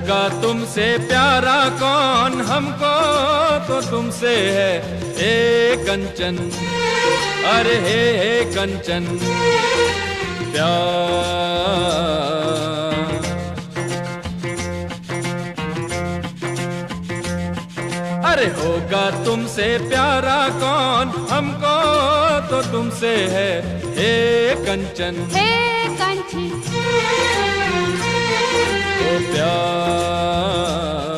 का तुमसे प्यारा कौन, हमको तो तुमसे है हे कंचन, अरे हे कंचन प्यार। अरे होगा तुमसे प्यारा कौन, हमको तो तुमसे है हे कंचन, हे कंचन ओ प्यार।